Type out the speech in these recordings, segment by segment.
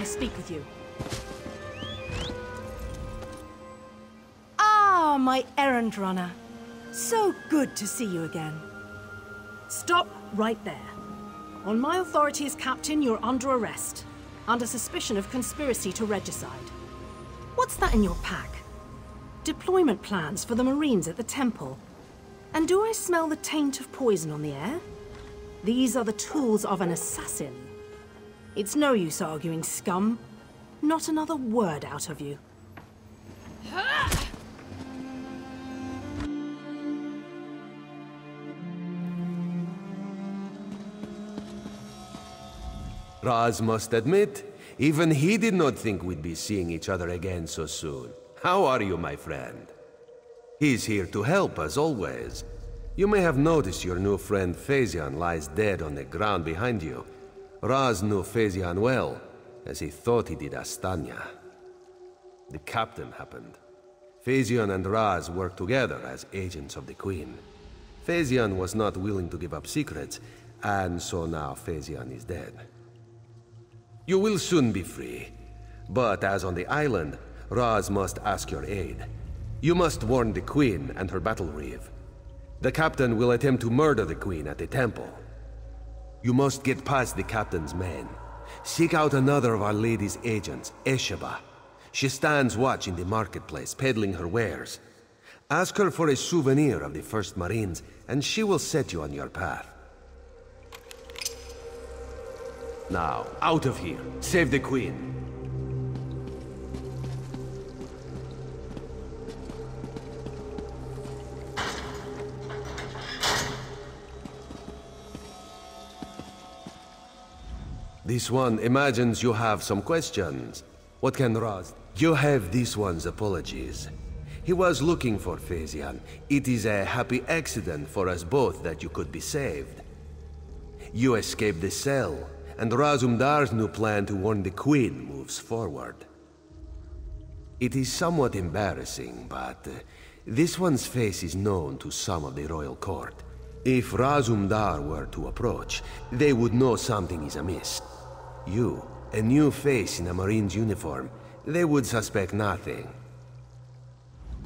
to speak with you. Ah, my errand runner. So good to see you again. Stop right there. On my authority as captain, you're under arrest, under suspicion of conspiracy to regicide. What's that in your pack? Deployment plans for the Marines at the temple. And do I smell the taint of poison on the air? These are the tools of an assassin. It's no use arguing, scum. Not another word out of you. Raz must admit, even he did not think we'd be seeing each other again so soon. How are you, my friend? He's here to help, as always. You may have noticed your new friend Phasian lies dead on the ground behind you. Raz knew Phasian well, as he thought he did Astanya. The captain happened. Phasian and Raz worked together as agents of the Queen. Phasian was not willing to give up secrets, and so now Phasian is dead. You will soon be free, but as on the island, Raz must ask your aid. You must warn the Queen and her battle reeve. The captain will attempt to murder the Queen at the temple. You must get past the captain's men. Seek out another of Our Lady's agents, Esheba. She stands watch in the marketplace, peddling her wares. Ask her for a souvenir of the First Marines, and she will set you on your path. Now, out of here. Save the Queen. This one imagines you have some questions. What can Raz? You have this one's apologies. He was looking for Phasian. It is a happy accident for us both that you could be saved. You escaped the cell, and Razumdar's new plan to warn the Queen moves forward. It is somewhat embarrassing, but this one's face is known to some of the royal court. If Razumdar were to approach, they would know something is amiss. You, a new face in a Marine's uniform, they would suspect nothing.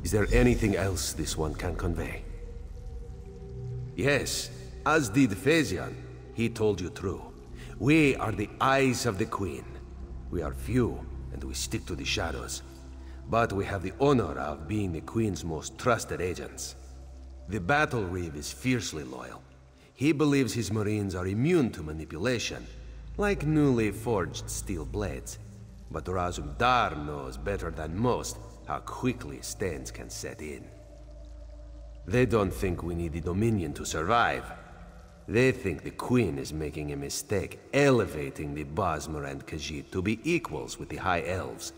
Is there anything else this one can convey? Yes, as did Phasian. He told you true. We are the eyes of the Queen. We are few, and we stick to the shadows. But we have the honor of being the Queen's most trusted agents. The Battle Reeve is fiercely loyal. He believes his Marines are immune to manipulation, like newly forged steel blades. But Razumdar knows better than most how quickly stains can set in. They don't think we need the Dominion to survive. They think the Queen is making a mistake, elevating the Bosmer and Khajiit to be equals with the High Elves.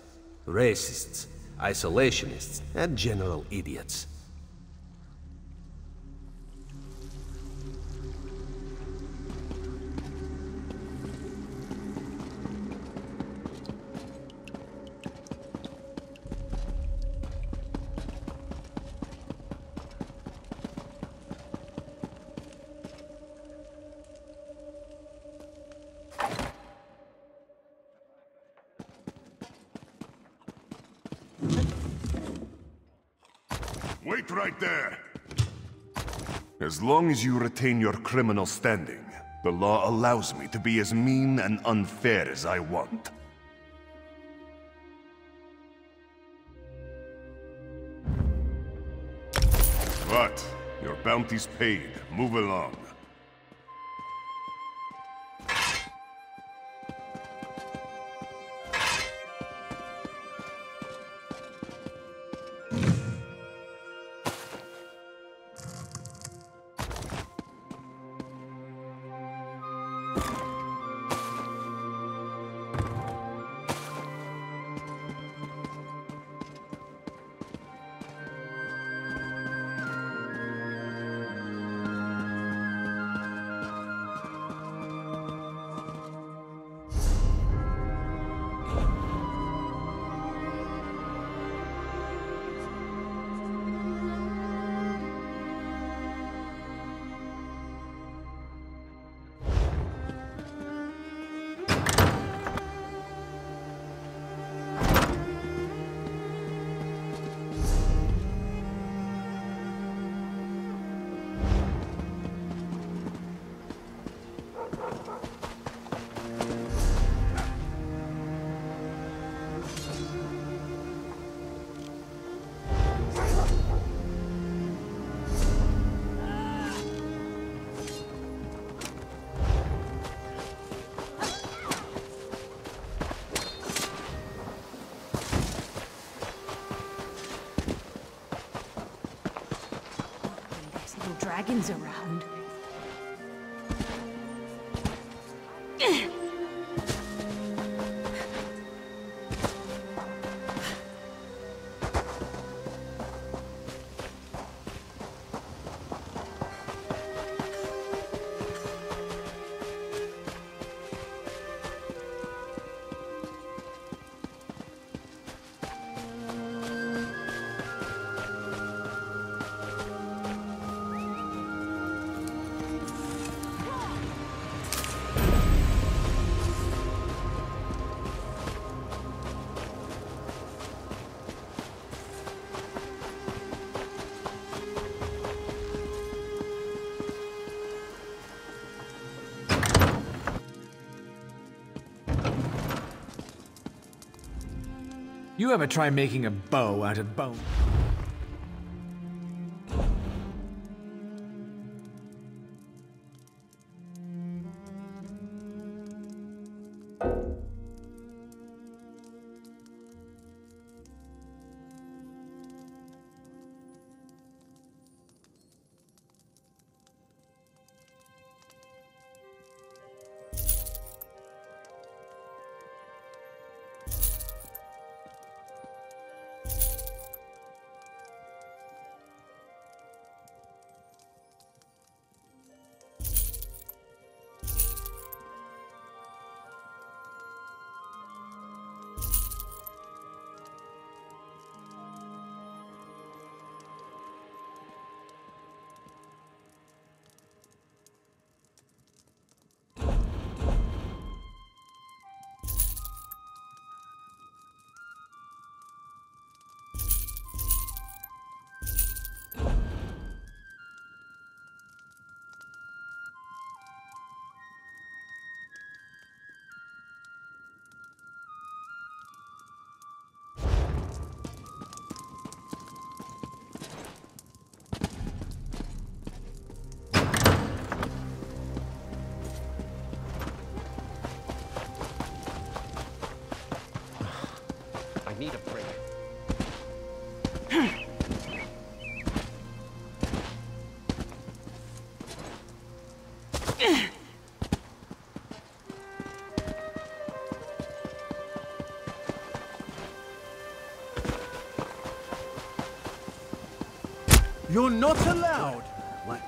Racists, isolationists, and general idiots. Wait right there! As long as you retain your criminal standing, the law allows me to be as mean and unfair as I want. But, your bounty's paid. Move along. dragons around. You ever try making a bow out of bone? Need a break. You're not allowed! What?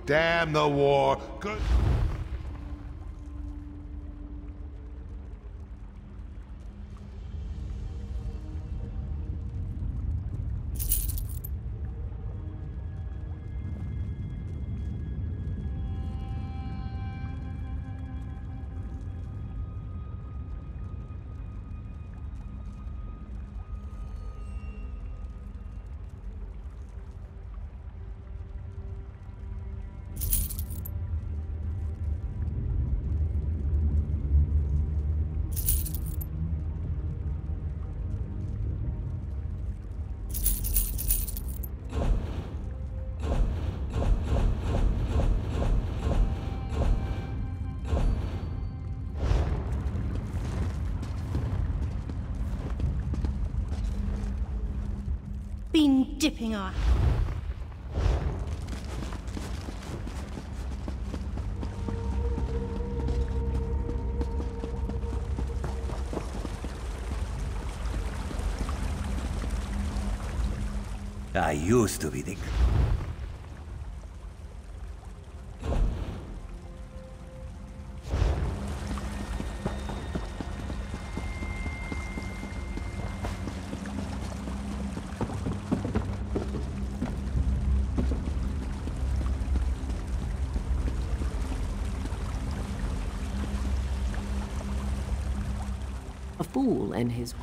Damn the war. Good. Been dipping our... I used to be the... A fool and his...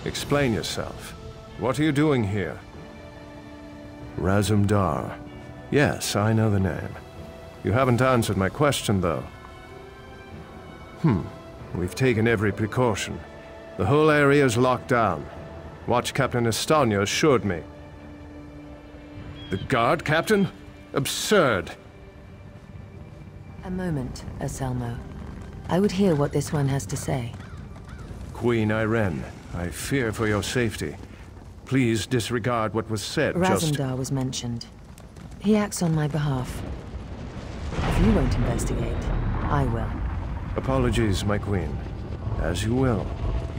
Explain yourself. What are you doing here? Razumdar. Yes, I know the name. You haven't answered my question, though. We've taken every precaution. The whole area is locked down. Watch Captain Estanio assured me. The guard, Captain? Absurd! A moment, Anselmo. I would hear what this one has to say. Queen Irene, I fear for your safety. Please disregard what was said. Razumdar was mentioned. He acts on my behalf. If you won't investigate, I will. Apologies, my queen. As you will.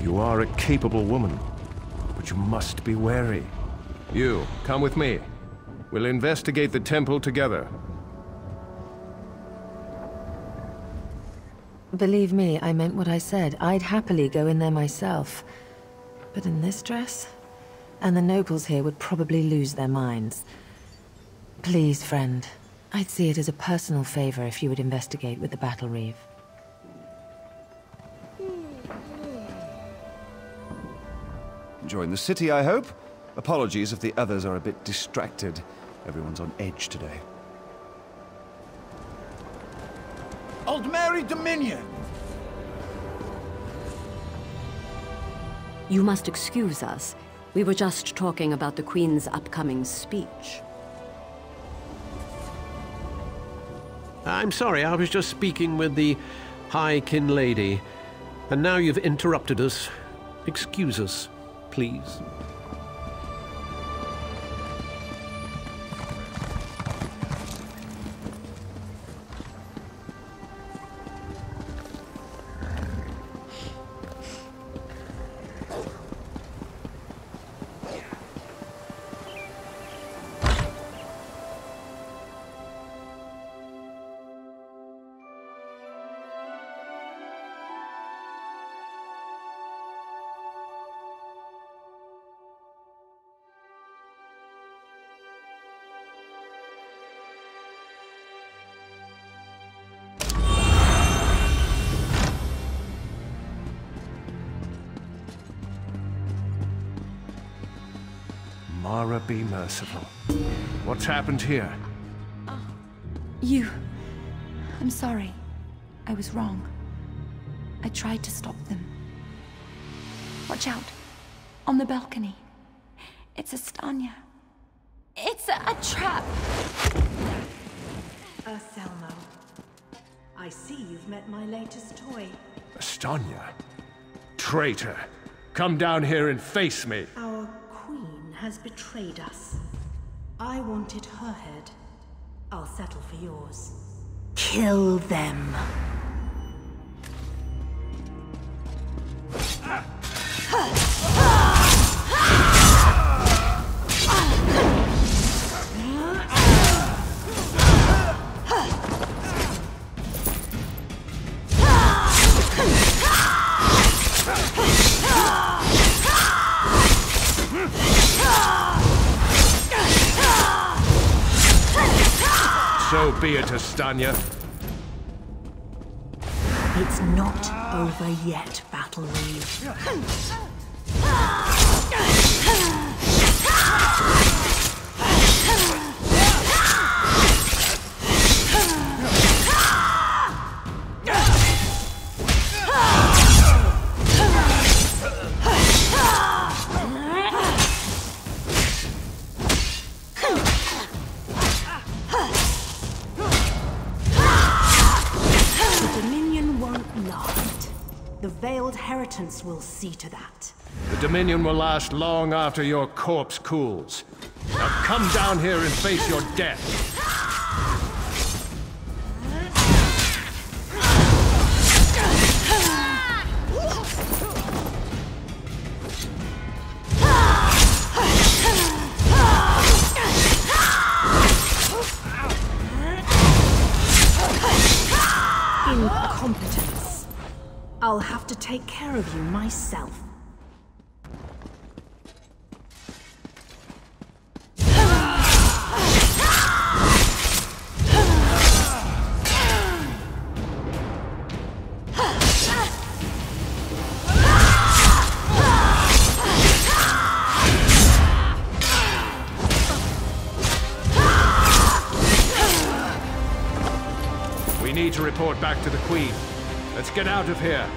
You are a capable woman. But you must be wary. You, come with me. We'll investigate the temple together. Believe me, I meant what I said. I'd happily go in there myself. But in this dress? And the nobles here would probably lose their minds. Please, friend. I'd see it as a personal favor if you would investigate with the Battle Reeve. Enjoying the city, I hope? Apologies if the others are a bit distracted. Everyone's on edge today. Old Mary Dominion! You must excuse us. We were just talking about the Queen's upcoming speech. I'm sorry, I was just speaking with the High Kin Lady. And now you've interrupted us. Excuse us, please. Mara, be merciful. What's happened here? I'm sorry. I was wrong. I tried to stop them. Watch out. On the balcony. It's Estania. It's a trap! Selmo. I see you've met my latest toy. Estania? Traitor! Come down here and face me! Our queen has betrayed us. I wanted her head. I'll settle for yours. Kill them. So be it, Estania. It's not over yet, Battle Reeve. The Veiled Heritance will see to that. The Dominion will last long after your corpse cools. Now come down here and face your death. Incompetence. I'll have to take care of you myself. We need to report back to the Queen. Let's get out of here.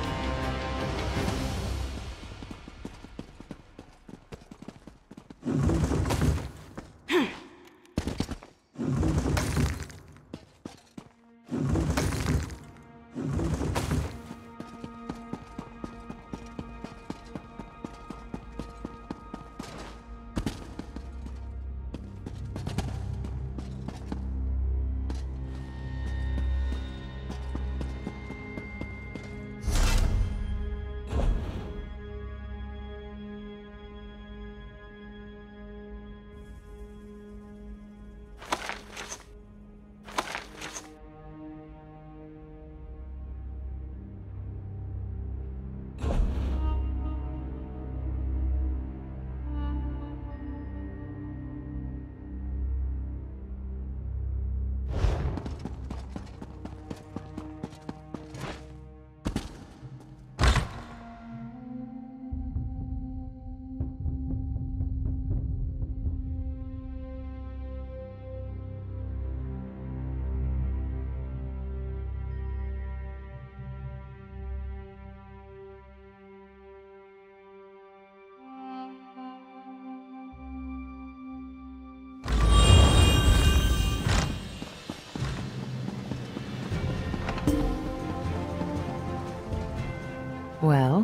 Well,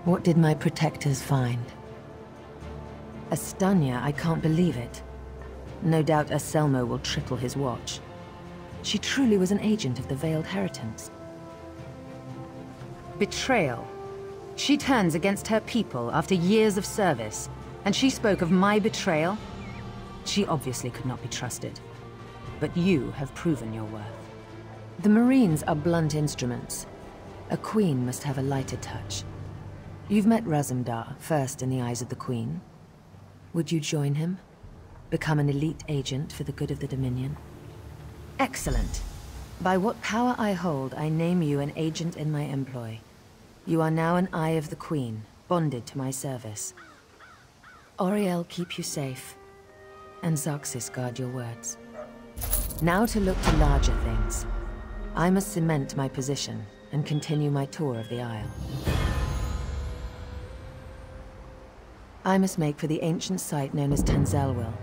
what did my protectors find? Astanya, I can't believe it. No doubt Aselmo will triple his watch. She truly was an agent of the Veiled Heritance. Betrayal. She turns against her people after years of service, and she spoke of my betrayal? She obviously could not be trusted. But you have proven your worth. The Marines are blunt instruments. A queen must have a lighter touch. You've met Razumdar, first in the eyes of the Queen. Would you join him? Become an elite agent for the good of the Dominion? Excellent. By what power I hold, I name you an agent in my employ. You are now an Eye of the Queen, bonded to my service. Auriel keep you safe, and Xaxis guard your words. Now to look to larger things. I must cement my position and continue my tour of the Isle. I must make for the ancient site known as Tanzelwil.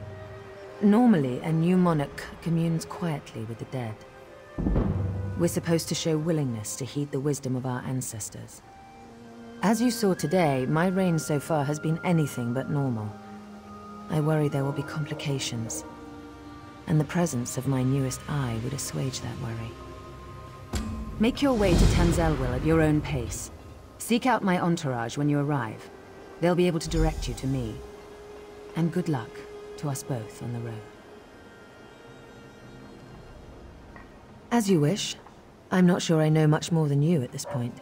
Normally, a new monarch communes quietly with the dead. We're supposed to show willingness to heed the wisdom of our ancestors. As you saw today, my reign so far has been anything but normal. I worry there will be complications, and the presence of my newest eye would assuage that worry. Make your way to Tanzelwil at your own pace. Seek out my entourage when you arrive. They'll be able to direct you to me. And good luck to us both on the road. As you wish. I'm not sure I know much more than you at this point.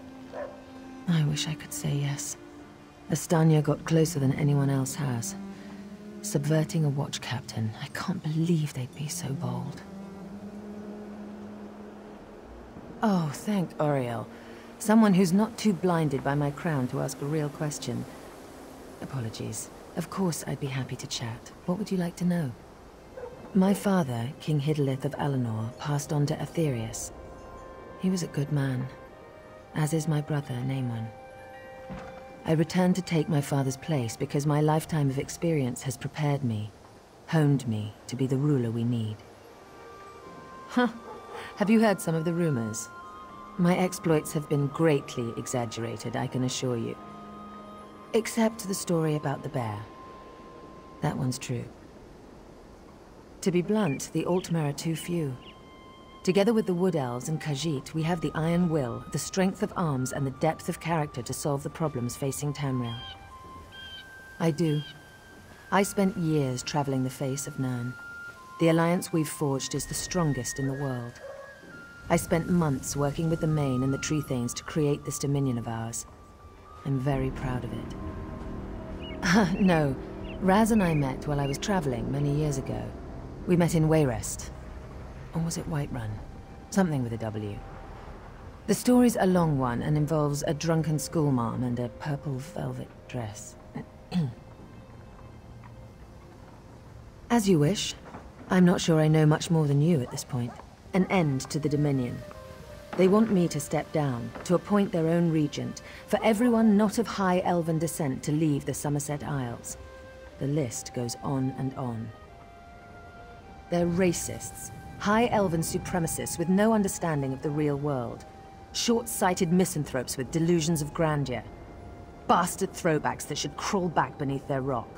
I wish I could say yes. Astanya got closer than anyone else has. Subverting a watch captain. I can't believe they'd be so bold. Oh, thank Auriel. Someone who's not too blinded by my crown to ask a real question. Apologies. Of course I'd be happy to chat. What would you like to know? My father, King Hidalith of Alinor, passed on to Aetherius. He was a good man, as is my brother, Naemon. I returned to take my father's place because my lifetime of experience has prepared me, honed me to be the ruler we need. Huh. Have you heard some of the rumors? My exploits have been greatly exaggerated, I can assure you. Except the story about the bear. That one's true. To be blunt, the Altmer are too few. Together with the Wood Elves and Khajiit, we have the iron will, the strength of arms, and the depth of character to solve the problems facing Tamriel. I do. I spent years traveling the face of Nirn. The alliance we've forged is the strongest in the world. I spent months working with the Main and the Tree Thanes to create this dominion of ours. I'm very proud of it. No, Raz and I met while I was traveling many years ago. We met in Wayrest. Or was it Whiterun? Something with a W. The story's a long one and involves a drunken schoolmarm and a purple velvet dress. As you wish. I'm not sure I know much more than you at this point. An end to the Dominion. They want me to step down, to appoint their own regent, for everyone not of high elven descent to leave the Somerset Isles. The list goes on and on. They're racists, high elven supremacists with no understanding of the real world. Short-sighted misanthropes with delusions of grandeur. Bastard throwbacks that should crawl back beneath their rock.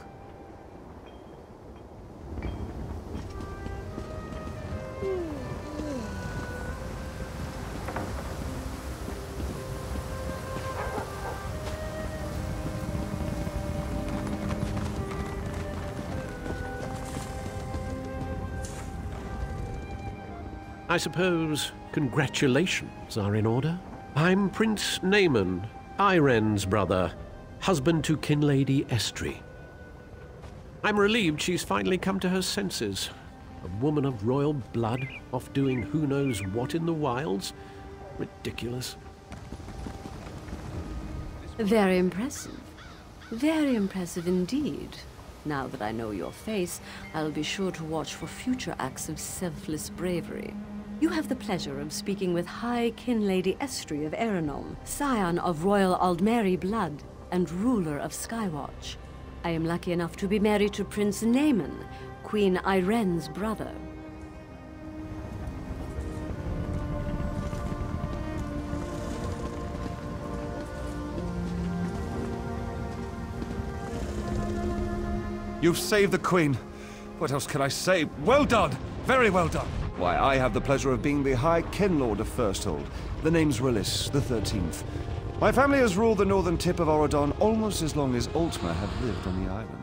I suppose congratulations are in order. I'm Prince Naemon, Iren's brother, husband to Kinlady Estri. I'm relieved she's finally come to her senses. A woman of royal blood, off doing who knows what in the wilds. Ridiculous. Very impressive. Very impressive indeed. Now that I know your face, I'll be sure to watch for future acts of selfless bravery. You have the pleasure of speaking with High Kinlady Estri of Eranom, scion of royal Aldmeri blood, and ruler of Skywatch. I am lucky enough to be married to Prince Naemon, Queen Iren's brother. You've saved the Queen. What else can I say? Well done! Very well done! Why, I have the pleasure of being the High Kin Lord of Firsthold. The name's Relis, the 13th. My family has ruled the northern tip of Auridon almost as long as Ultima have lived on the island.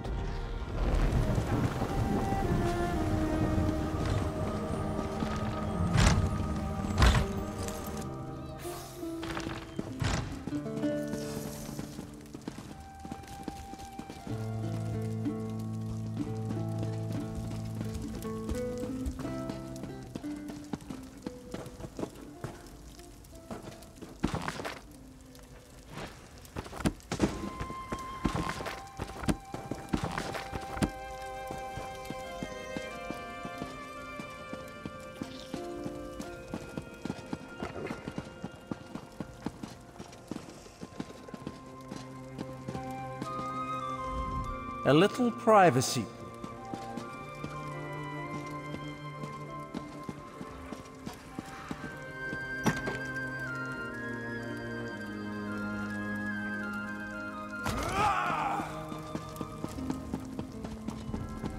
A little privacy.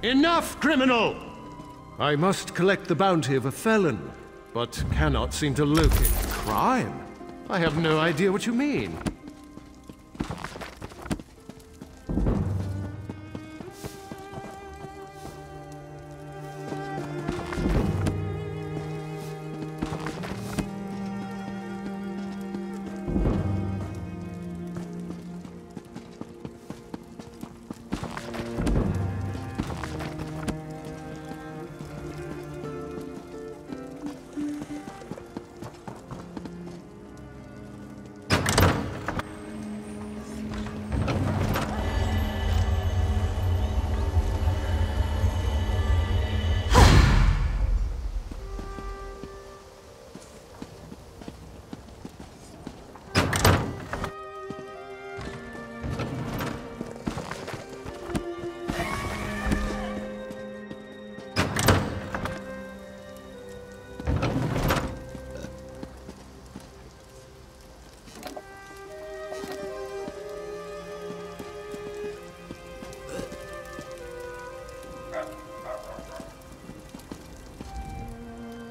Enough, criminal! I must collect the bounty of a felon, but cannot seem to locate the crime. I have no idea what you mean.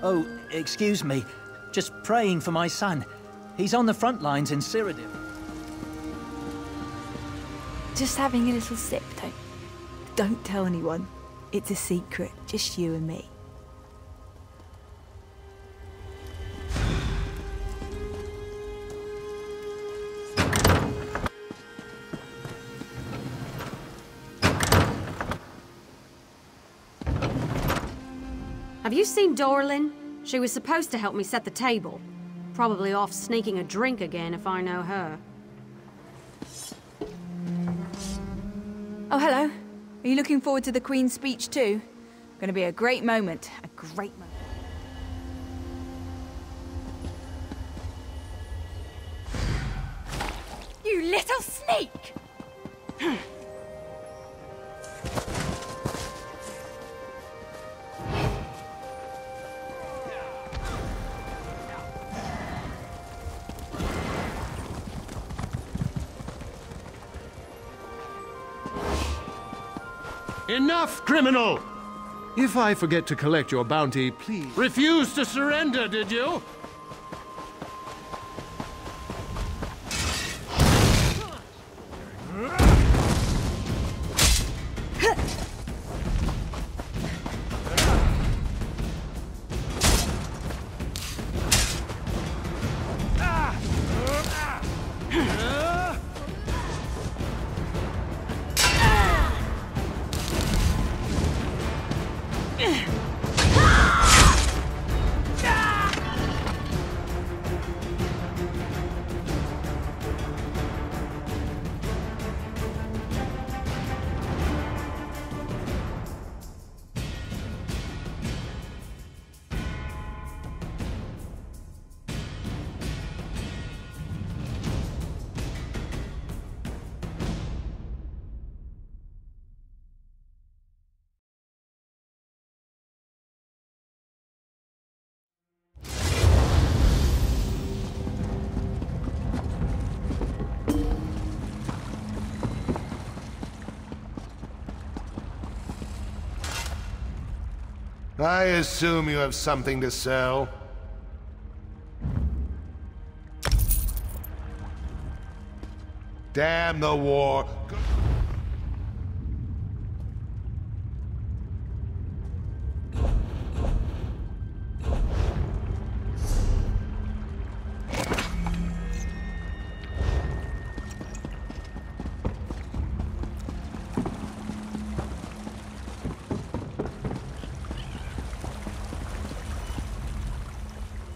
Oh, excuse me. Just praying for my son. He's on the front lines in Cyrodiil. Just having a little sip, don't tell anyone. It's a secret, just you and me. Have you seen Dorlin? She was supposed to help me set the table. Probably off sneaking a drink again if I know her. Oh, hello. Are you looking forward to the Queen's speech too? Gonna be a great moment. A great moment. You little sneak! Enough, criminal! If I forget to collect your bounty, please... Refuse to surrender, did you? I assume you have something to sell. Damn the war.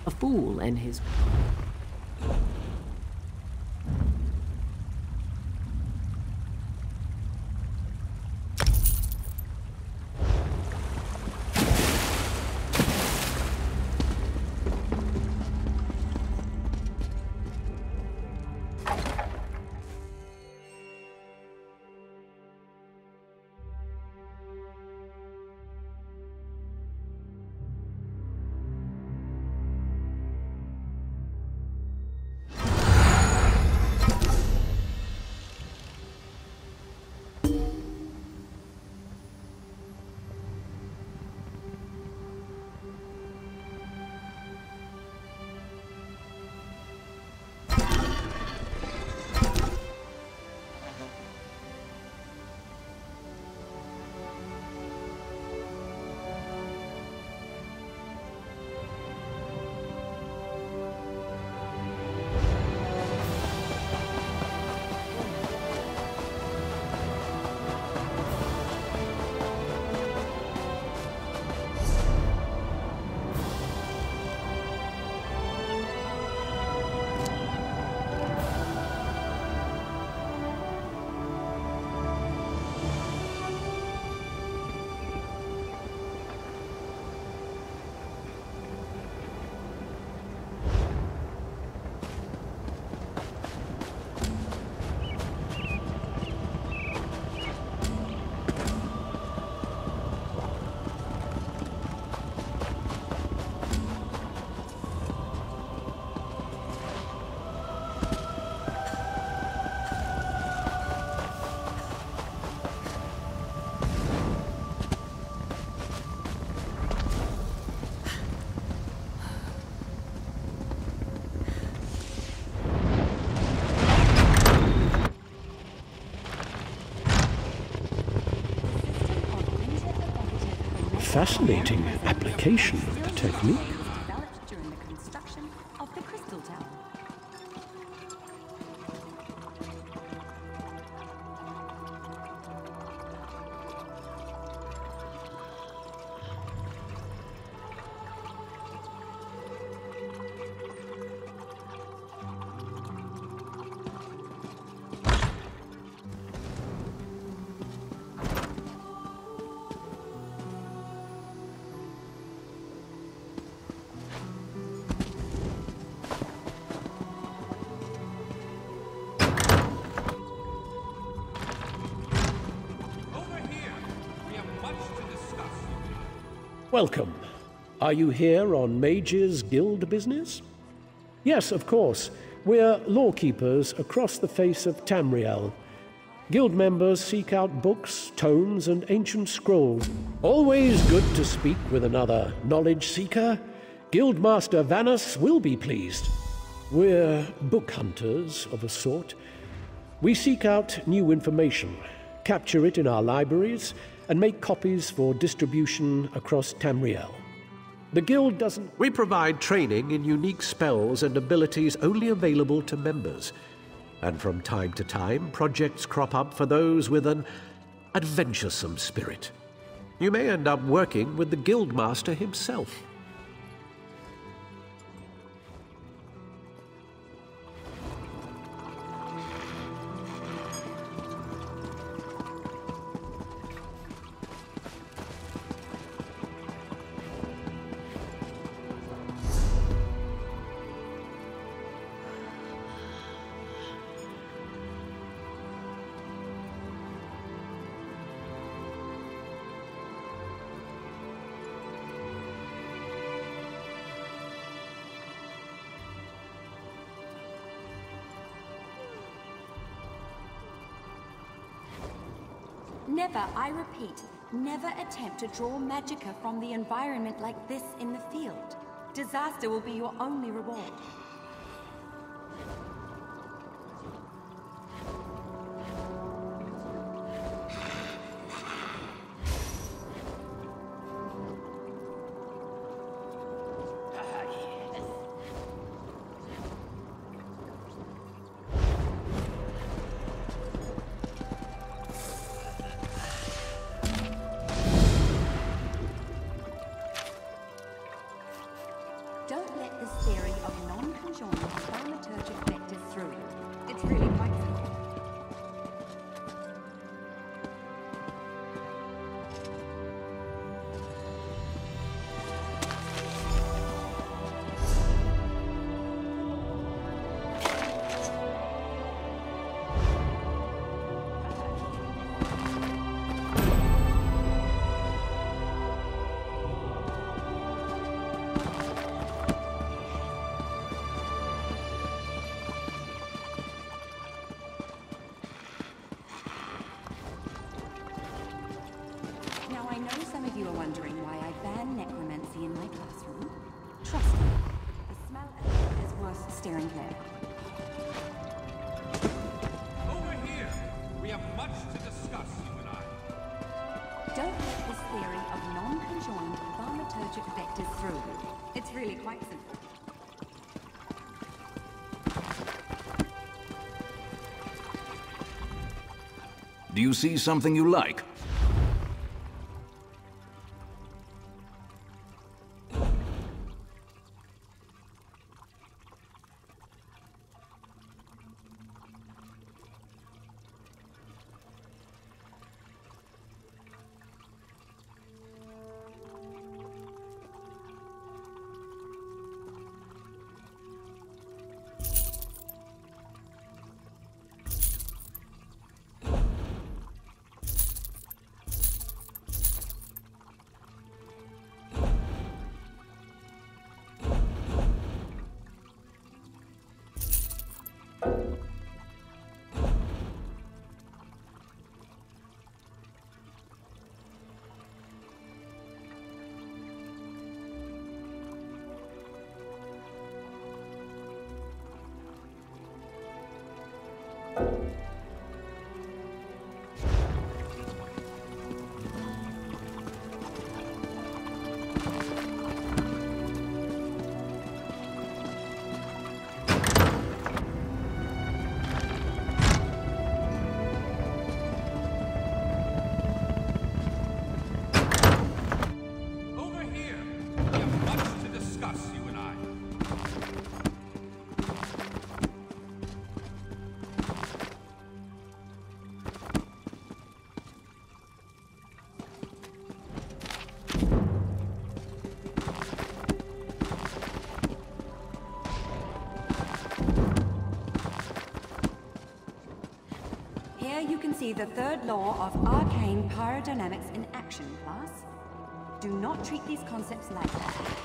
A fool and his... Fascinating application of the technique. Developed during the construction of the Crystal Tower. Welcome. Are you here on Mage's Guild business? Yes, of course. We're lawkeepers across the face of Tamriel. Guild members seek out books, tomes, and ancient scrolls. Always good to speak with another knowledge seeker. Guildmaster Vanus will be pleased. We're book hunters of a sort. We seek out new information, capture it in our libraries, and make copies for distribution across Tamriel. The Guild doesn't... We provide training in unique spells and abilities only available to members. And from time to time, projects crop up for those with an adventuresome spirit. You may end up working with the Guildmaster himself. Never, I repeat, never attempt to draw magicka from the environment like this in the field. Disaster will be your only reward. Do you see something you like? You can see the third law of Arcane Pyrodynamics in action, class. Do not treat these concepts lightly.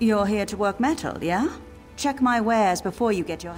You're here to work metal, yeah? Check my wares before you get your...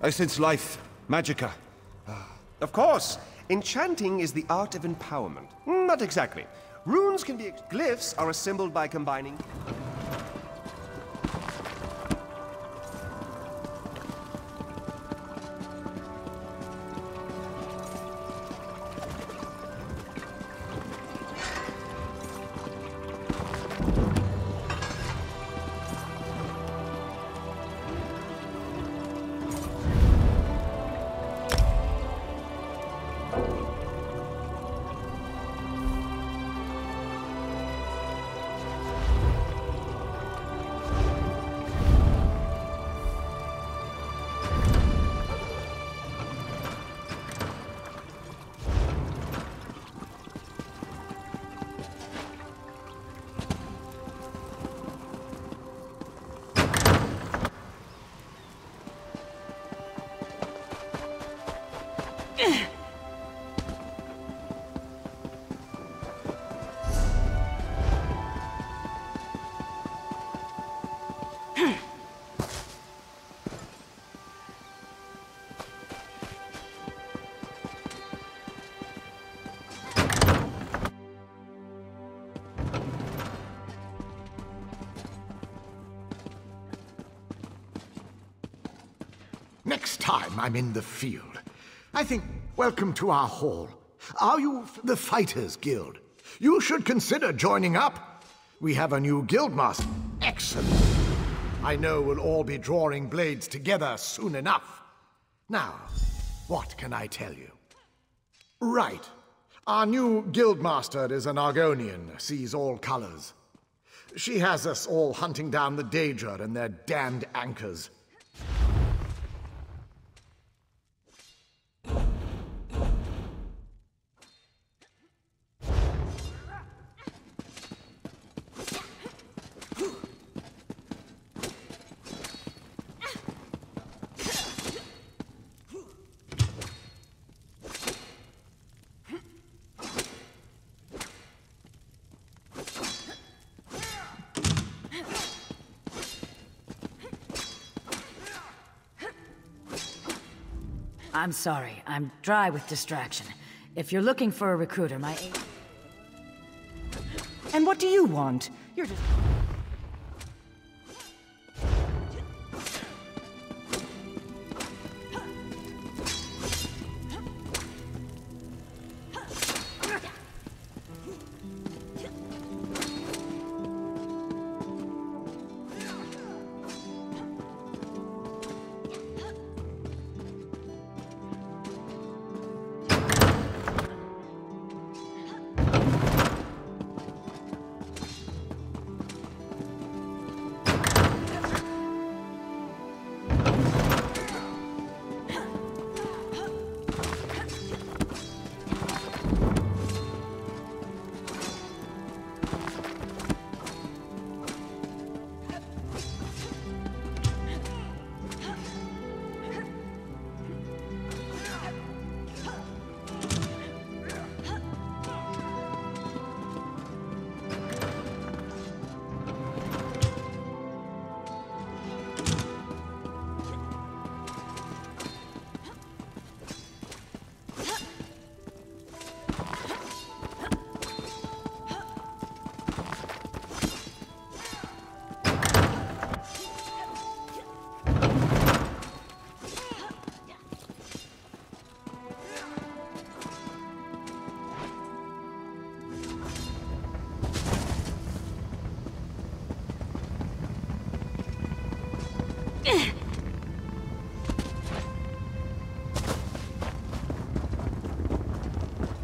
I sense life, magicka. Of course, enchanting is the art of empowerment. Not exactly. Runes can be... Glyphs are assembled by combining... Next time I'm in the field, I think, welcome to our hall. Are you the Fighters Guild? You should consider joining up. We have a new guildmaster. Excellent. I know we'll all be drawing blades together soon enough. Now, what can I tell you? Right. Our new guildmaster is an Argonian, sees all colors. She has us all hunting down the Daedra and their damned anchors. I'm sorry, I'm dry with distraction. If you're looking for a recruiter, my... And what do you want? You're just...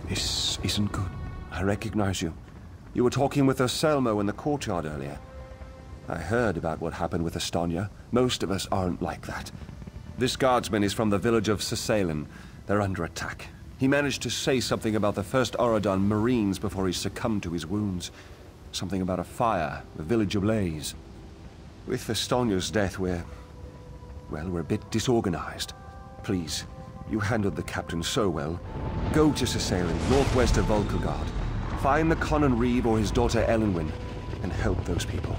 This isn't good. I recognize you. You were talking with Selmo in the courtyard earlier. I heard about what happened with Estonia. Most of us aren't like that. This guardsman is from the village of Seuss. They're under attack. He managed to say something about the first Auridon Marines before he succumbed to his wounds. Something about a fire, the village ablaze. With Estonia's death, we're a bit disorganized. Please, you handled the captain so well. Go to Seuss, northwest of Vulkhel. Find the Conan Reeve or his daughter Elenwyn, and help those people.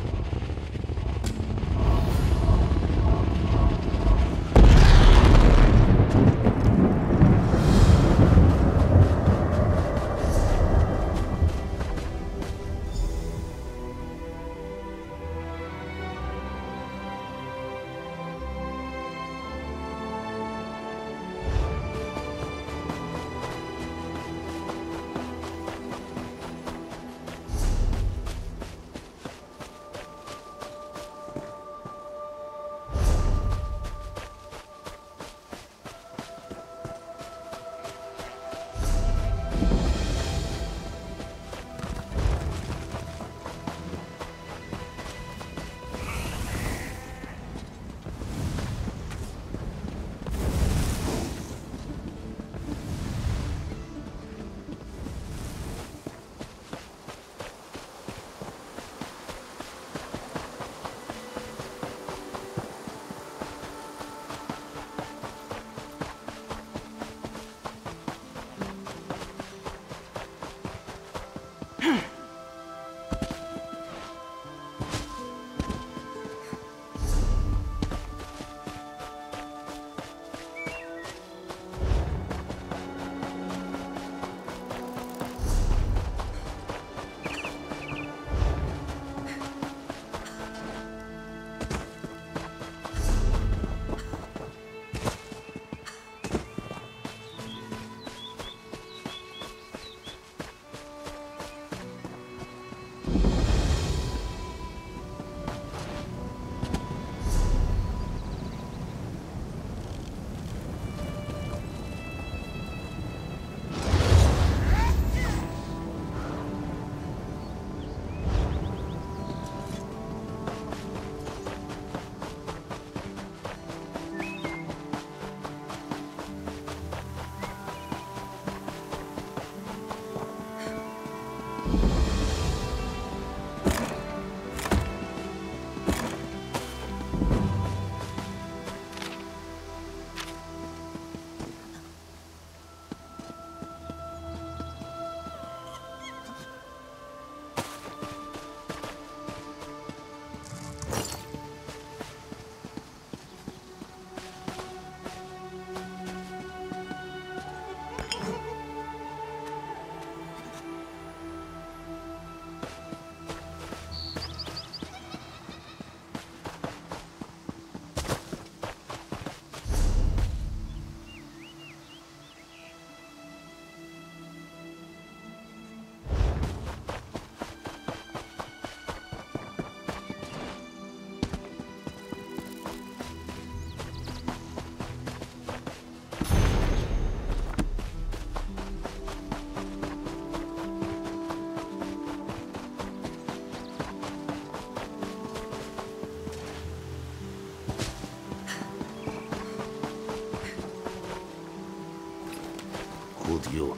Could you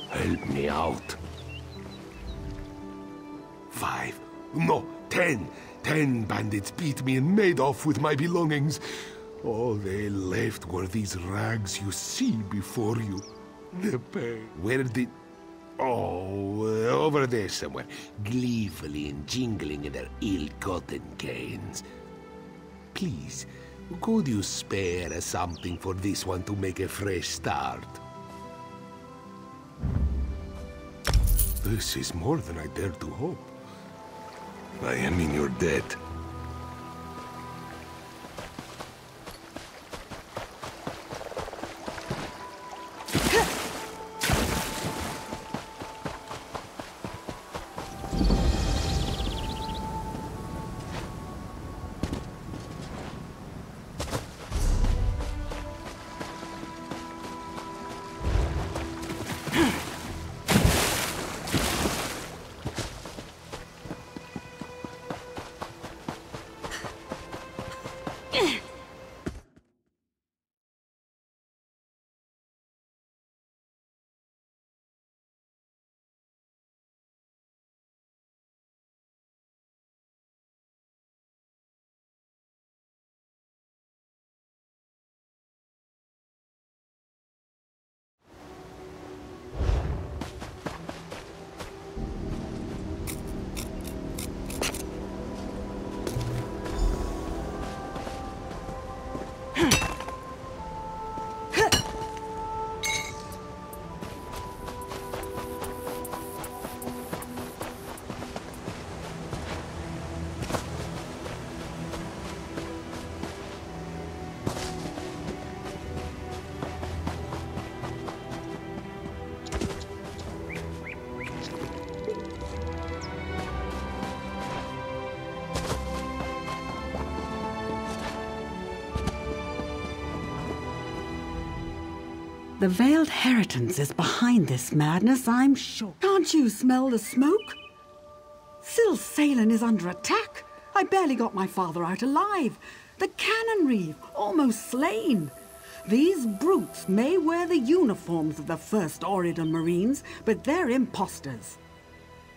help me out? 5, no, 10. 10 bandits beat me and made off with my belongings. All they left were these rags you see before you. The pain. Where did... Oh, over there somewhere. Gleefully and jingling in their ill-gotten gains. Please, could you spare something for this one to make a fresh start? This is more than I dared to hope. I am in your debt. The Veiled Heritance is behind this madness, I'm sure. Can't you smell the smoke? Silsalin is under attack. I barely got my father out alive. The cannon reeve, almost slain. These brutes may wear the uniforms of the first Auridon Marines, but they're imposters.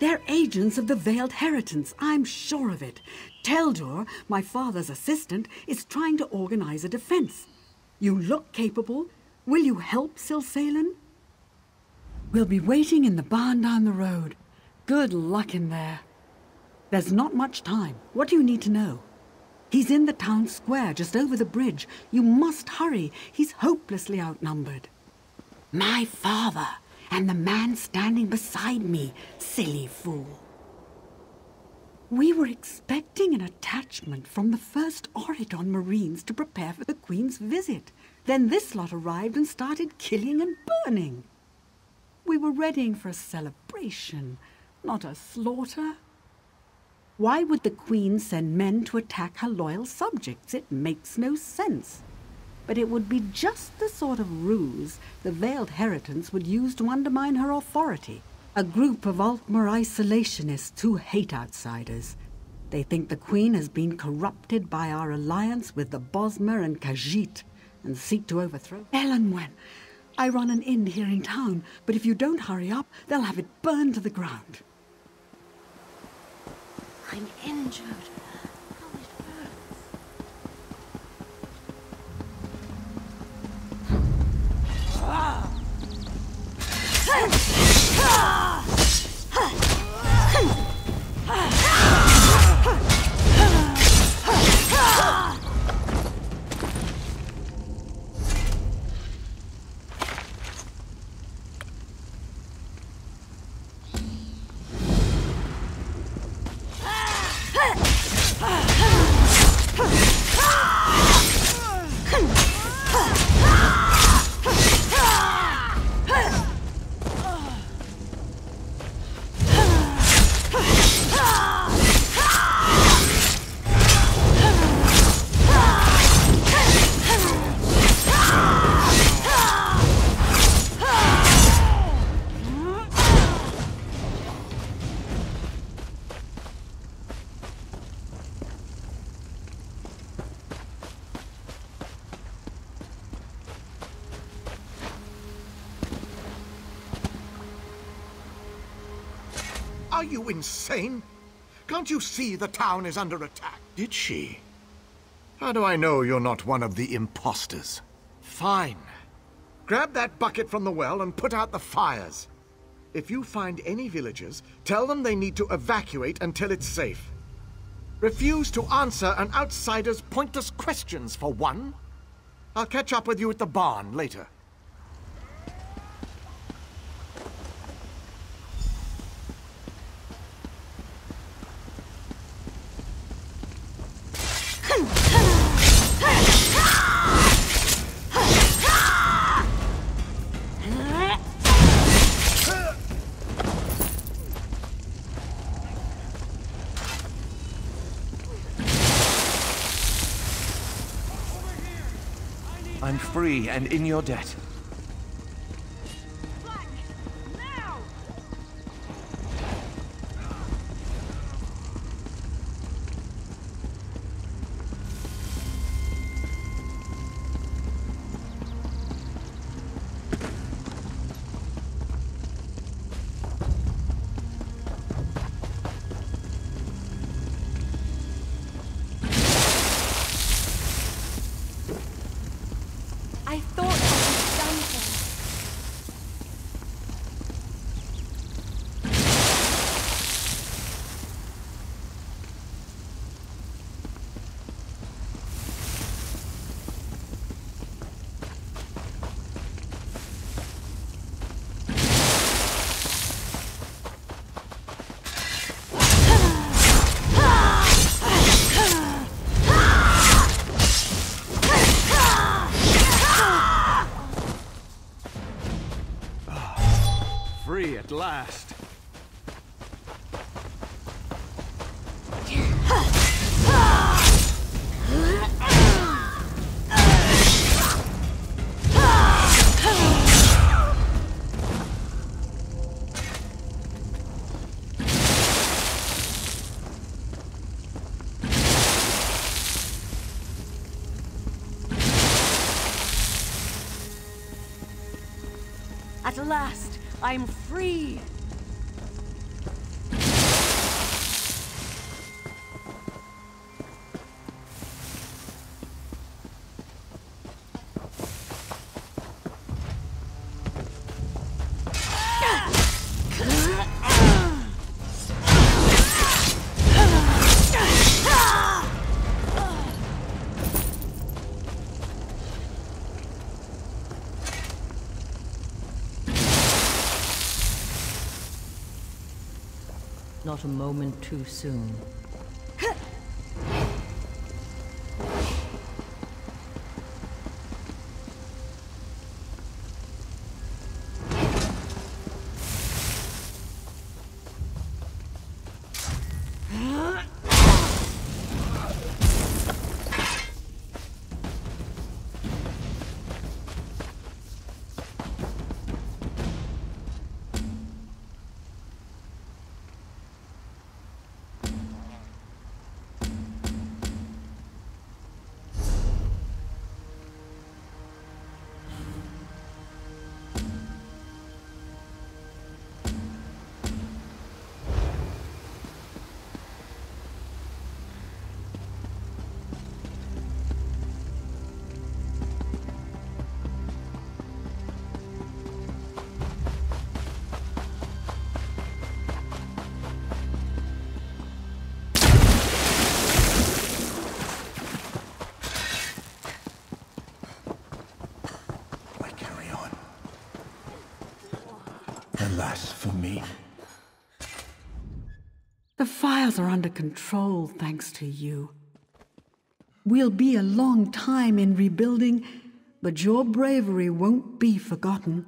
They're agents of the Veiled Heritance, I'm sure of it. Teldur, my father's assistant, is trying to organize a defense. You look capable. Will you help Silsalin? We'll be waiting in the barn down the road. Good luck in there. There's not much time. What do you need to know? He's in the town square, just over the bridge. You must hurry. He's hopelessly outnumbered. My father, and the man standing beside me, silly fool. We were expecting an attachment from the first Auridon Marines to prepare for the Queen's visit. Then this lot arrived and started killing and burning. We were readying for a celebration, not a slaughter. Why would the Queen send men to attack her loyal subjects? It makes no sense. But it would be just the sort of ruse the Veiled Heritance would use to undermine her authority. A group of Altmer isolationists who hate outsiders. They think the Queen has been corrupted by our alliance with the Bosmer and Khajiit, and seek to overthrow Elanwen. I run an inn here in town, but if you don't hurry up, they'll have it burned to the ground. I'm injured. Are you insane? Can't you see the town is under attack? Did she? How do I know you're not one of the imposters? Fine. Grab that bucket from the well and put out the fires. If you find any villagers, tell them they need to evacuate until it's safe. Refuse to answer an outsider's pointless questions, for one. I'll catch up with you at the barn later. I'm free and in your debt. Free at last. At last, I'm free! Not a moment too soon. Alas for me. The fires are under control thanks to you. We'll be a long time in rebuilding, but your bravery won't be forgotten.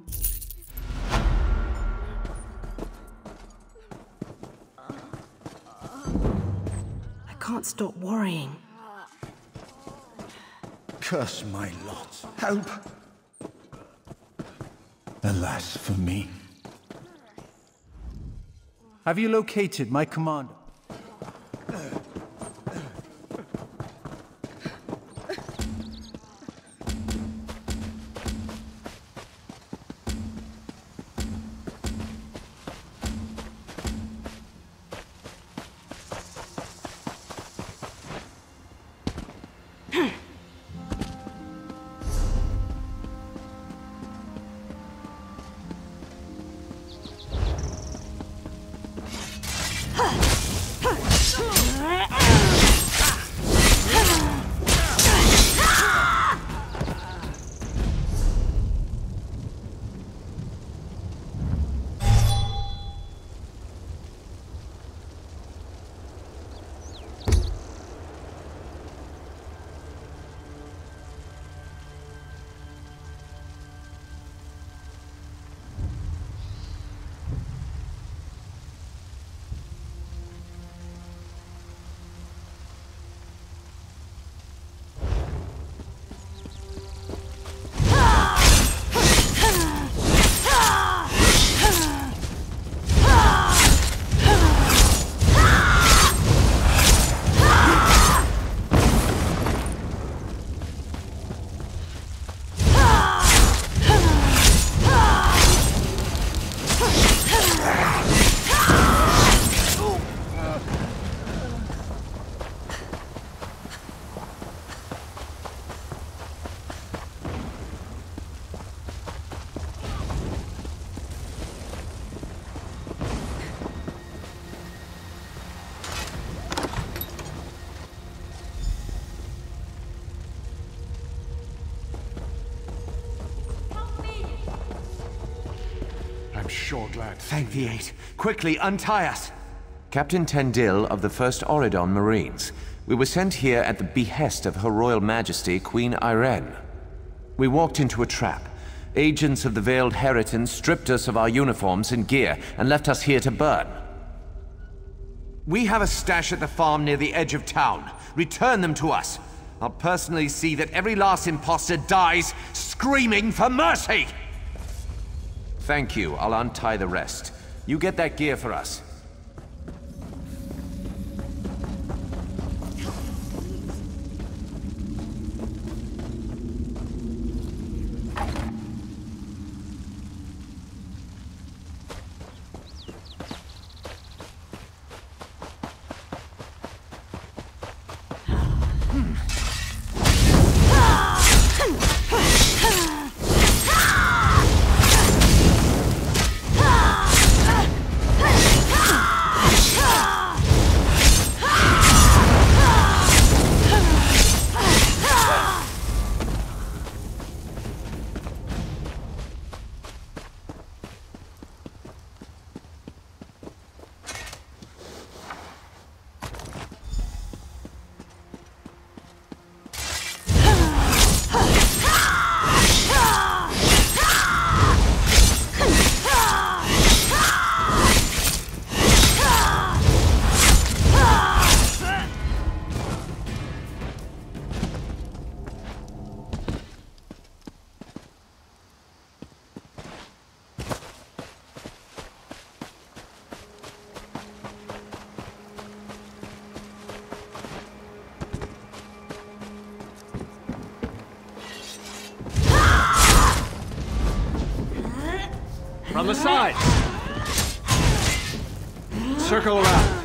I can't stop worrying. Curse my lot. Help! Alas for me. Have you located my commander? Sure glad. Thank the Eight. Quickly, untie us! Captain Tendil of the 1st Auridon Marines. We were sent here at the behest of Her Royal Majesty, Queen Irene. We walked into a trap. Agents of the Veiled Heriton stripped us of our uniforms and gear and left us here to burn. We have a stash at the farm near the edge of town. Return them to us. I'll personally see that every last imposter dies screaming for mercy! Thank you. I'll untie the rest. You get that gear for us. From the side! Circle around.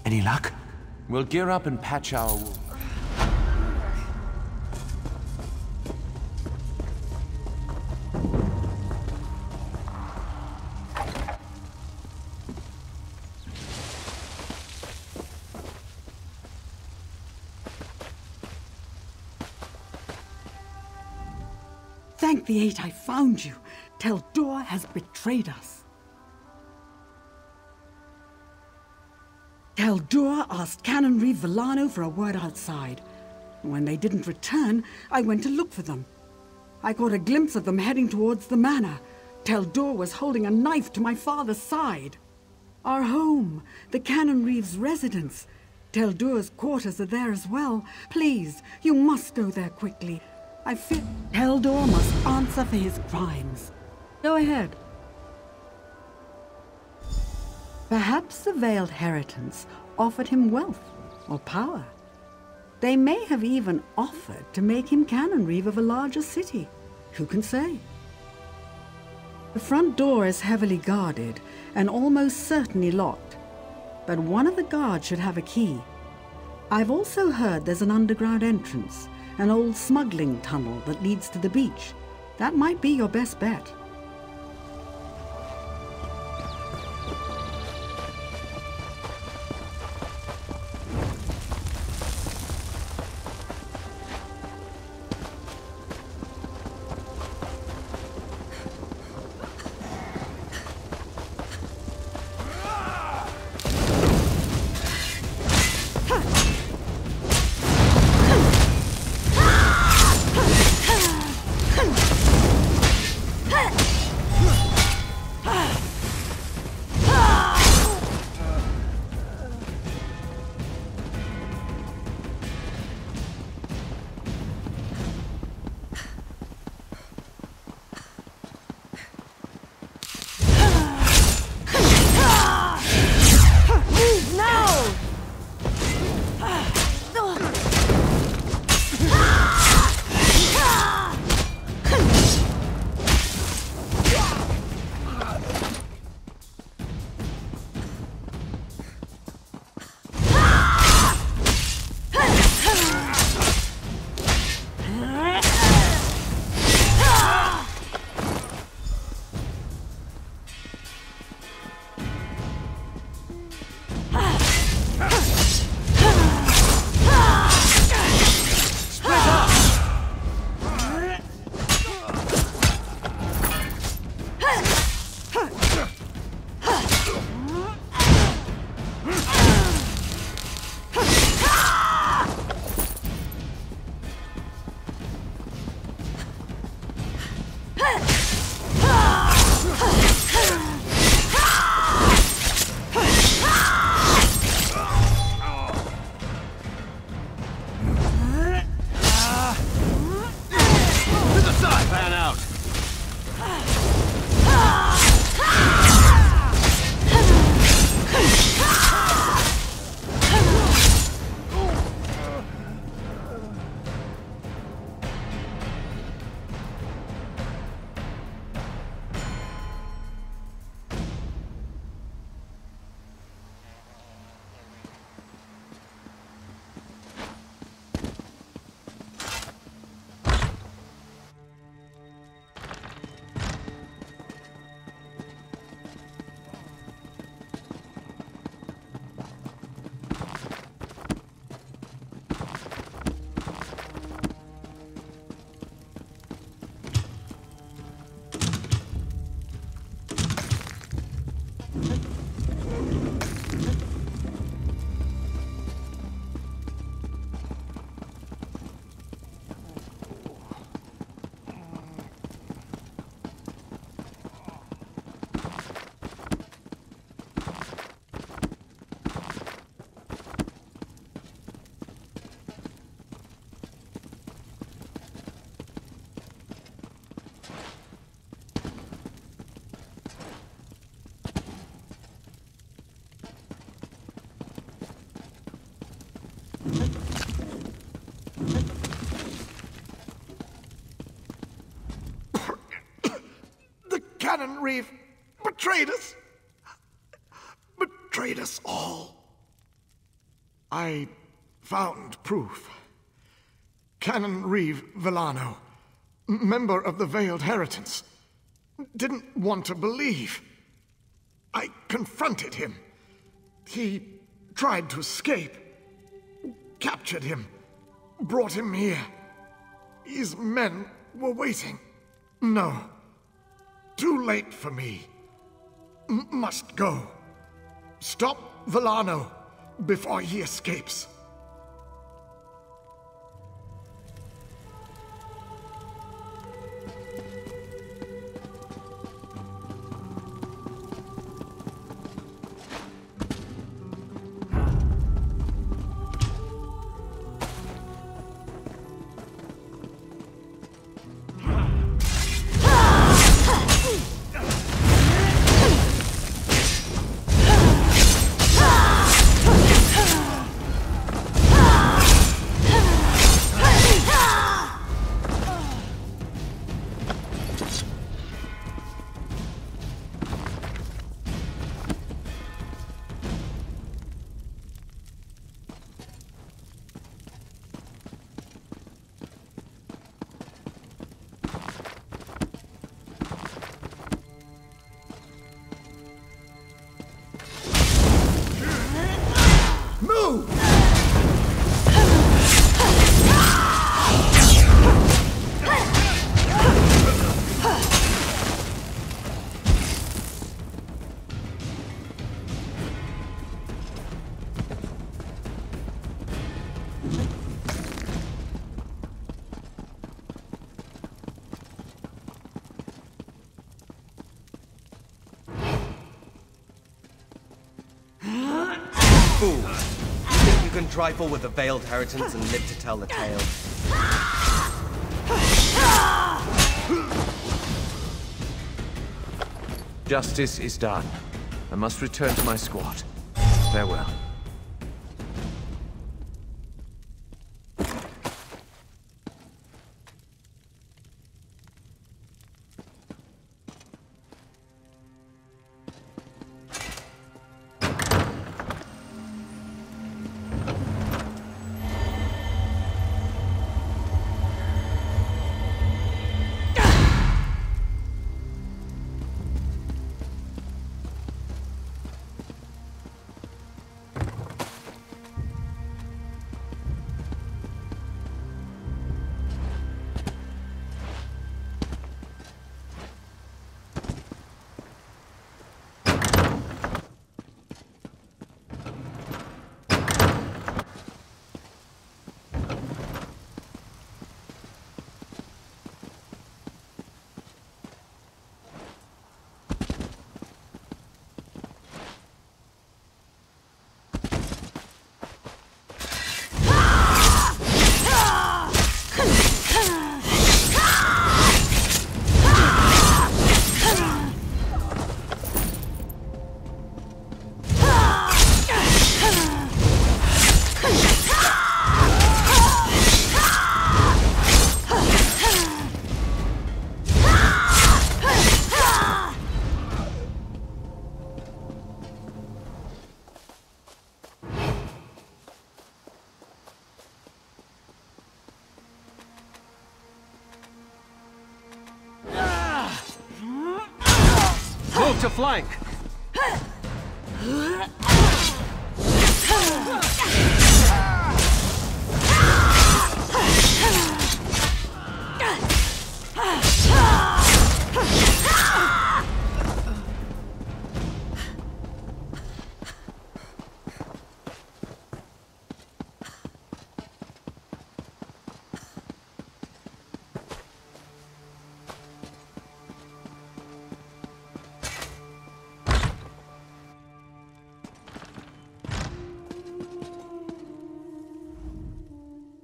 Any luck? We'll gear up and patch our wound. Thank the eight I found you. Teldor has betrayed us. Teldor asked Canon Reeve Villano for a word outside. When they didn't return, I went to look for them. I caught a glimpse of them heading towards the manor. Teldor was holding a knife to my father's side. Our home, the Canon Reeve's residence. Teldor's quarters are there as well. Please, you must go there quickly. I fear Teldor must answer for his crimes. Go ahead. Perhaps the Veiled Heritance offered him wealth or power. They may have even offered to make him Canon Reeve of a larger city. Who can say? The front door is heavily guarded and almost certainly locked, but one of the guards should have a key. I've also heard there's an underground entrance, an old smuggling tunnel that leads to the beach. That might be your best bet. Ha! Canon Reeve betrayed us. Betrayed us all. I found proof. Canon Reeve Villano, member of the Veiled Heritance, didn't want to believe. I confronted him. He tried to escape. Captured him. Brought him here. His men were waiting. No. Too late for me. Must go. Stop Villano before he escapes. Fool! You think you can trifle with the Veiled Heritance and live to tell the tale? Justice is done. I must return to my squad. Farewell. Move to flank!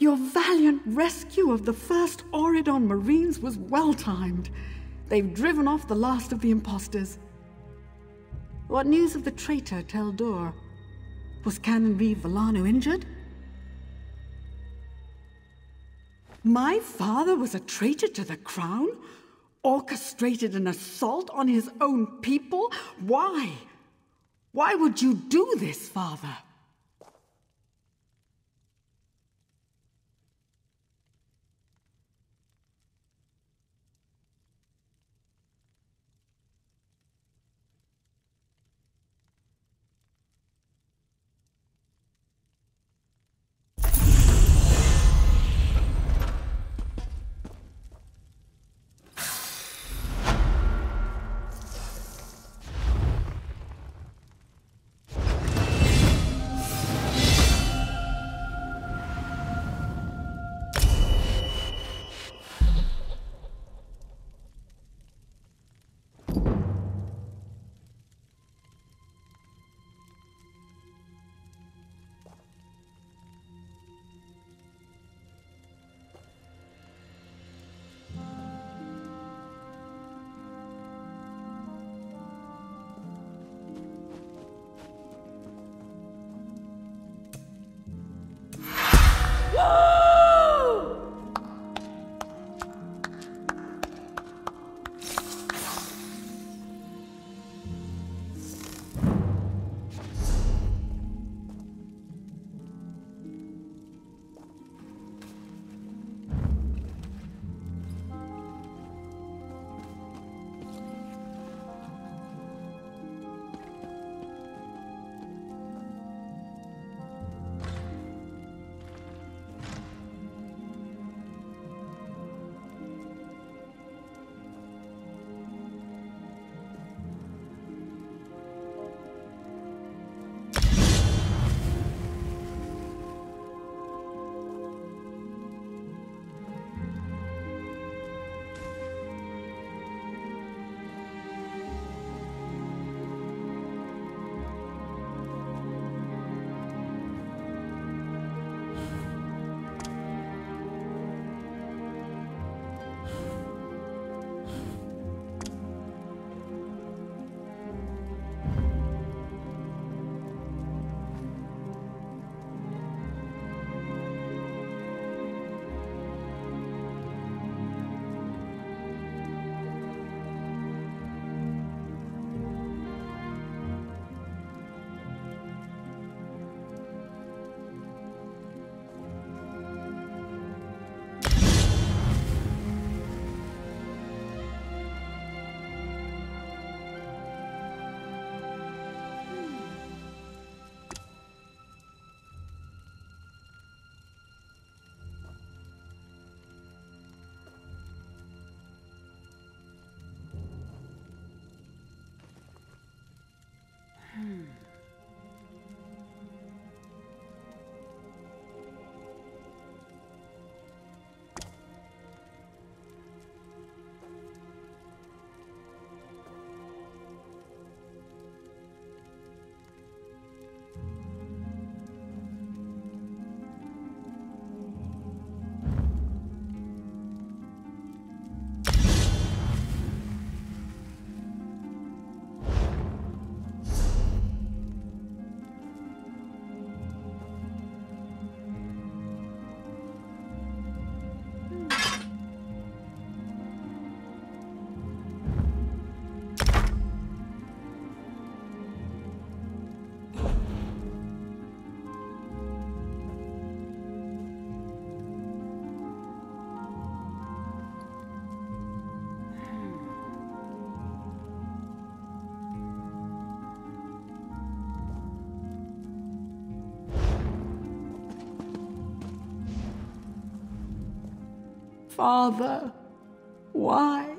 Your valiant rescue of the first Auridon Marines was well-timed. They've driven off the last of the imposters. What news of the traitor Teldor? Was Canon Reeve Villano injured? My father was a traitor to the crown? orchestrated an assault on his own people? Why? Why would you do this, Father? Father, why?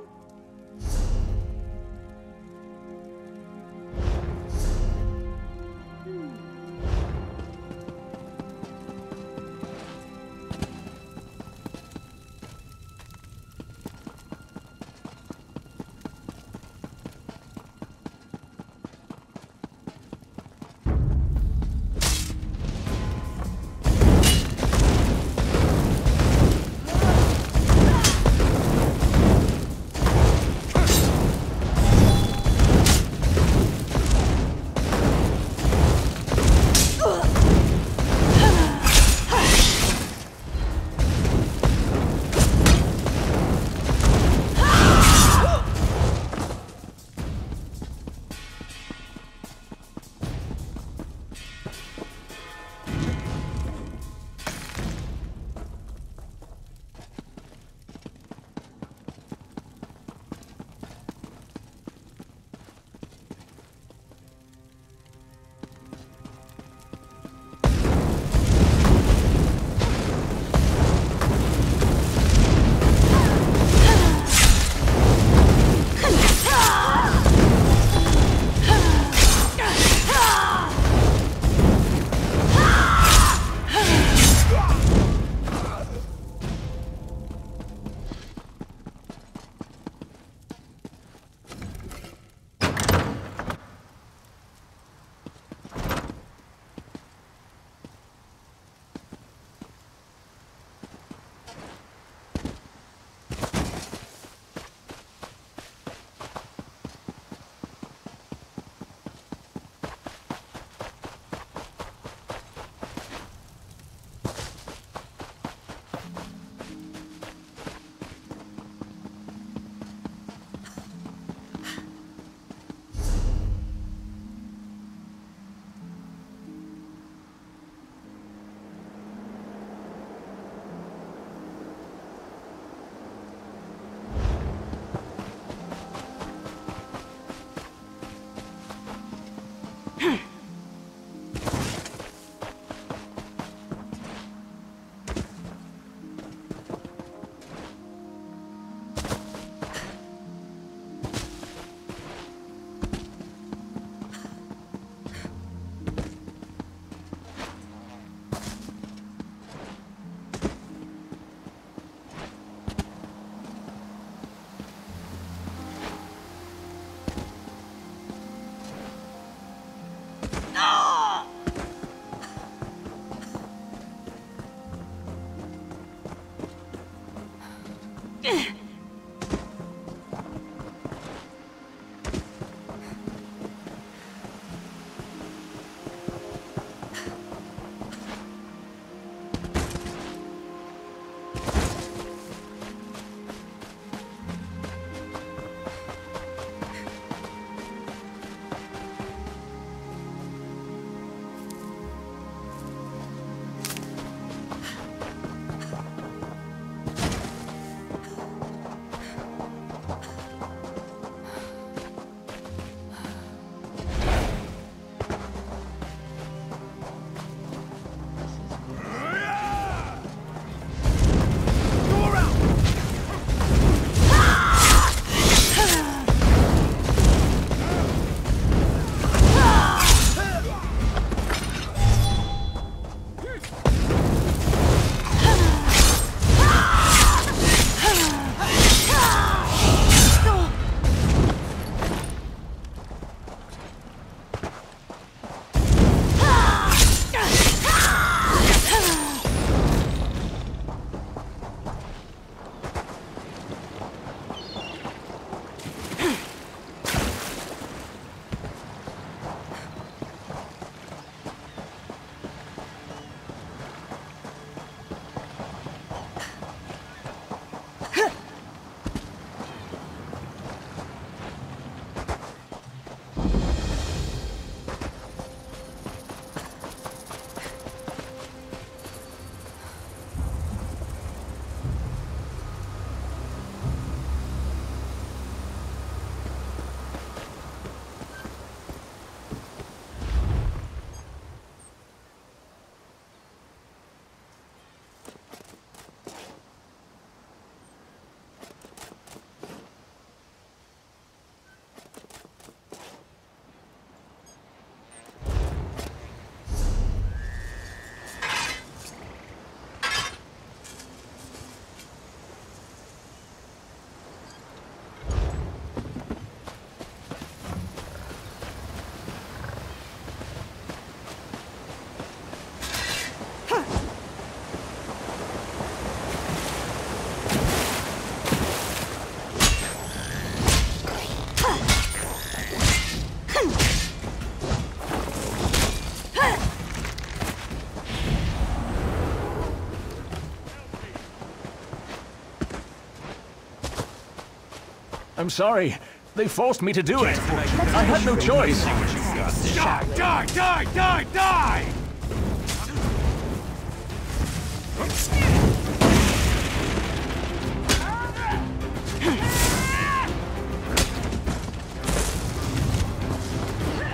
I'm sorry. They forced me to do it. I had no choice. Die! Die! Die! Die! Die!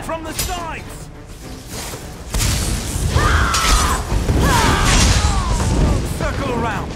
From the sides! Circle around!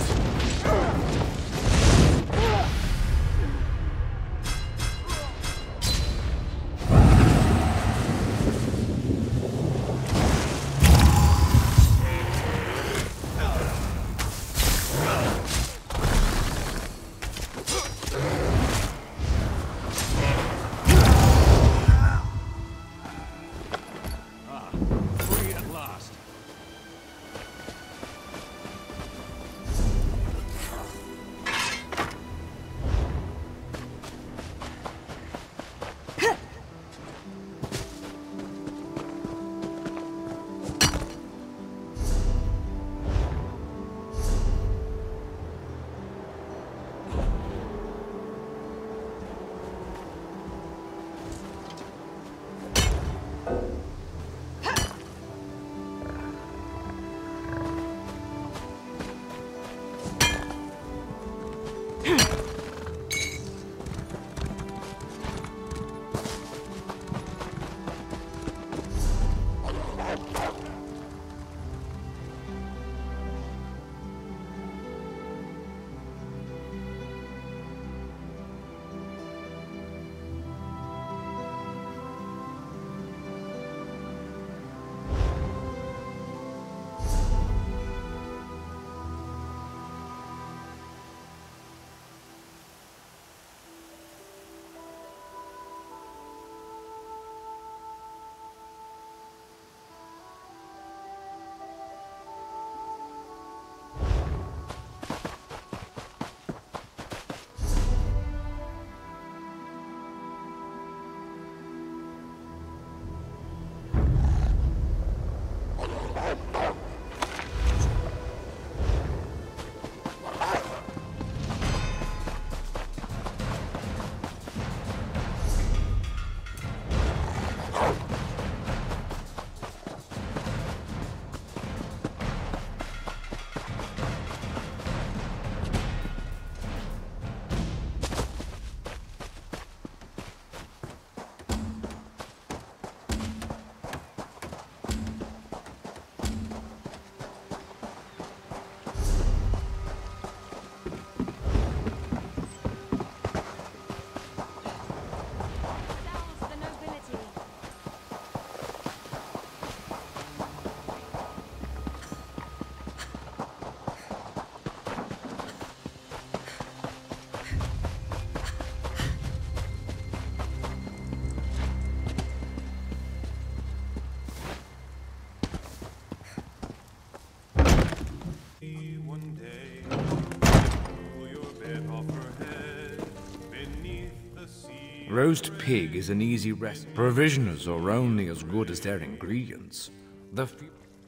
one day, pull your bed off her head beneath the sea. Roast pig is an easy recipe. Provisioners are only as good as their ingredients. The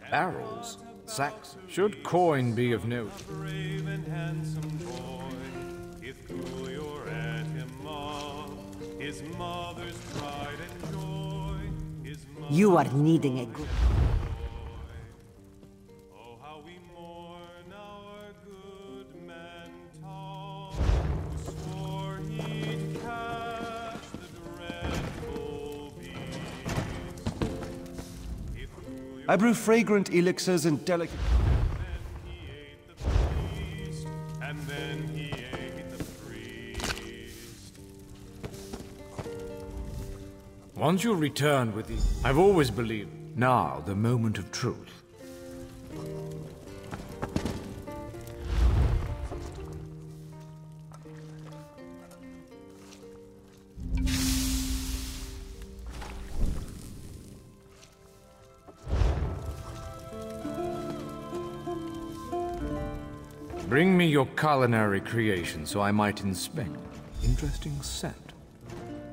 barrels, sacks. Should coin be of note. Brave and handsome boy, if through your at him mob, his mother's pride and joy, his You are needing a good... Oh, how we mourn our good man Tom, who swore he'd catch the dreadful beast. I brew fragrant elixirs and delicate... And then he ate the priest. Once you return with the... I've always believed. Now, the moment of truth. Bring me your culinary creation so I might inspect. Interesting scent.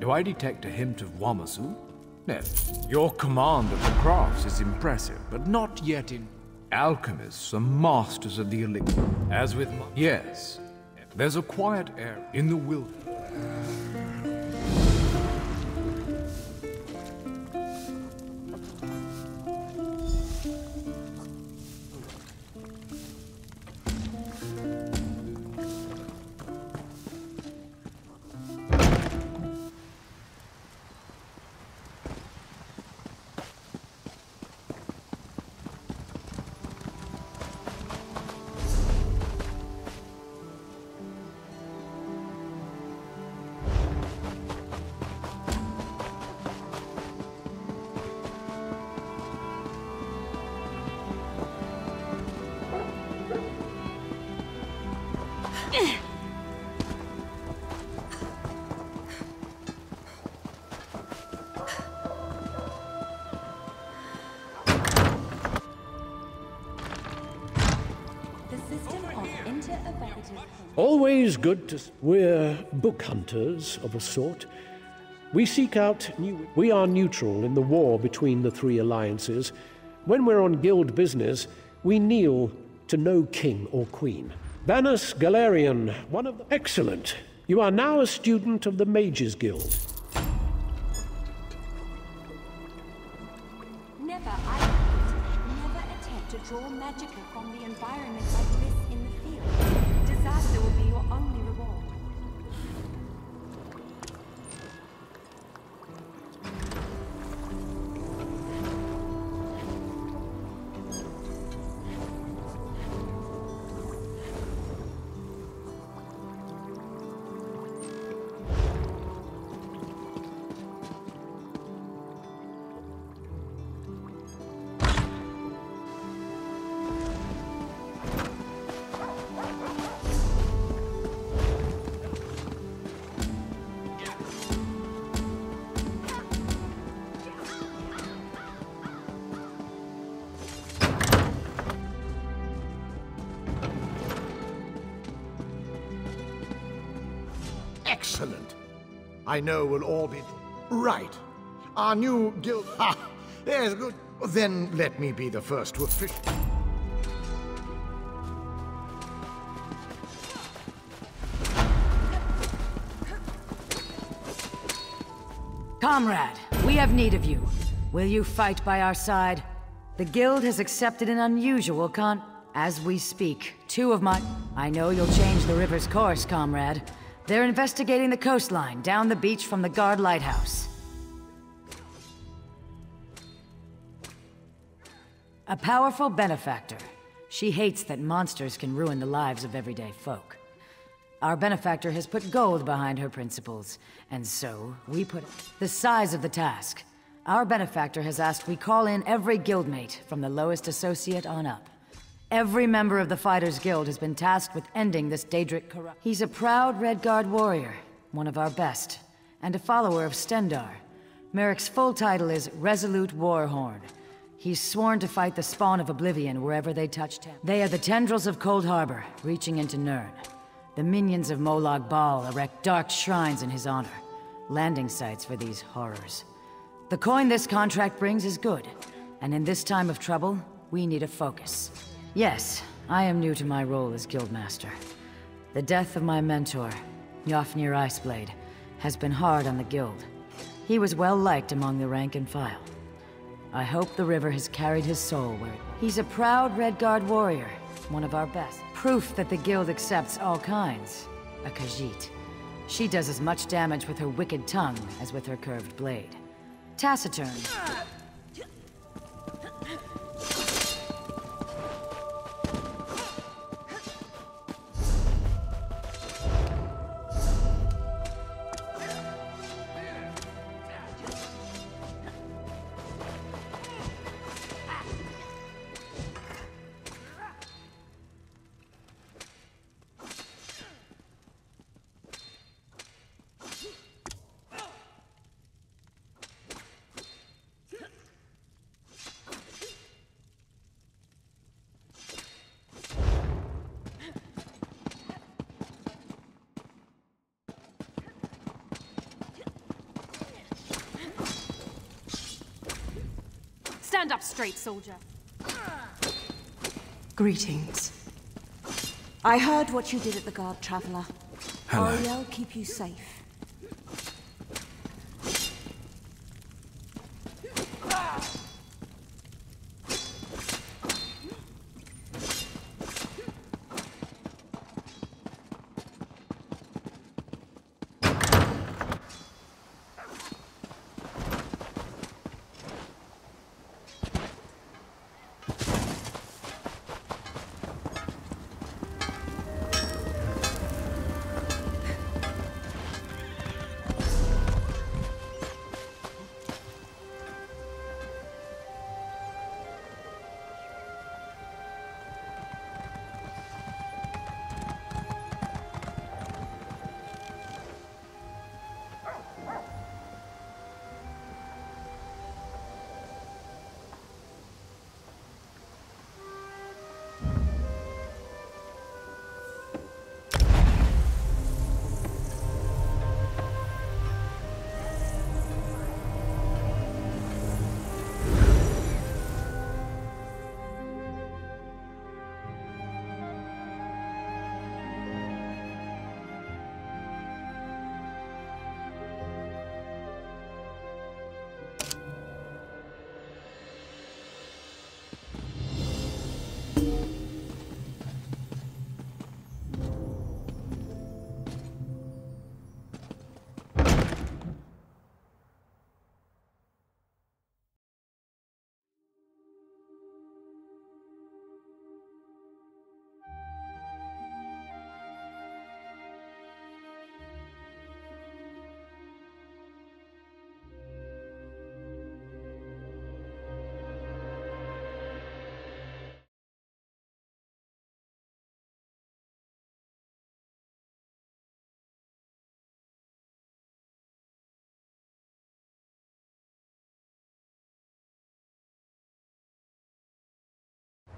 Do I detect a hint of Wamasu? No. Your command of the crafts is impressive, but not yet in... Alchemists are masters of the elixir. As with... Yes. There's a quiet air in the wilderness. Always good to... We're book hunters of a sort. We seek out new... We are neutral in the war between the three alliances. When we're on guild business, we kneel to no king or queen. Banus Galarian, one of the... Excellent. You are now a student of the Mages Guild. Never attempt to draw magicka from the environment like this in the field. Disaster will be your only reward. Excellent. I know we'll all be... Right. Our new guild... Ha! There's good. Then let me be the first to officially... Comrade, we have need of you. Will you fight by our side? The guild has accepted an unusual As we speak, two of my... I know you'll change the river's course, comrade. They're investigating the coastline, down the beach from the guard lighthouse. A powerful benefactor. She hates that monsters can ruin the lives of everyday folk. Our benefactor has put gold behind her principles, and so we put the size of the task. Our benefactor has asked we call in every guildmate, from the lowest associate on up. Every member of the Fighters Guild has been tasked with ending this Daedric corruption. He's a proud Redguard warrior, one of our best, and a follower of Stendarr. Merrick's full title is Resolute Warhorn. He's sworn to fight the spawn of Oblivion wherever they touched him. They are the tendrils of Cold Harbor, reaching into Nirn. The minions of Molag Bal erect dark shrines in his honor, landing sites for these horrors. The coin this contract brings is good, and in this time of trouble, we need a focus. Yes, I am new to my role as Guildmaster. The death of my mentor, Yofnir Iceblade, has been hard on the Guild. He was well liked among the rank and file. I hope the river has carried his soul where he's a proud Redguard warrior, one of our best. Proof that the Guild accepts all kinds. A Khajiit. She does as much damage with her wicked tongue as with her curved blade. Taciturn. Stand up straight, soldier. Greetings. I heard what you did at the guard, Traveler. Hello. Royale keep you safe.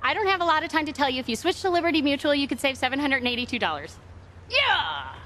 I don't have a lot of time to tell you. If you switch to Liberty Mutual, you could save $782. Yeah!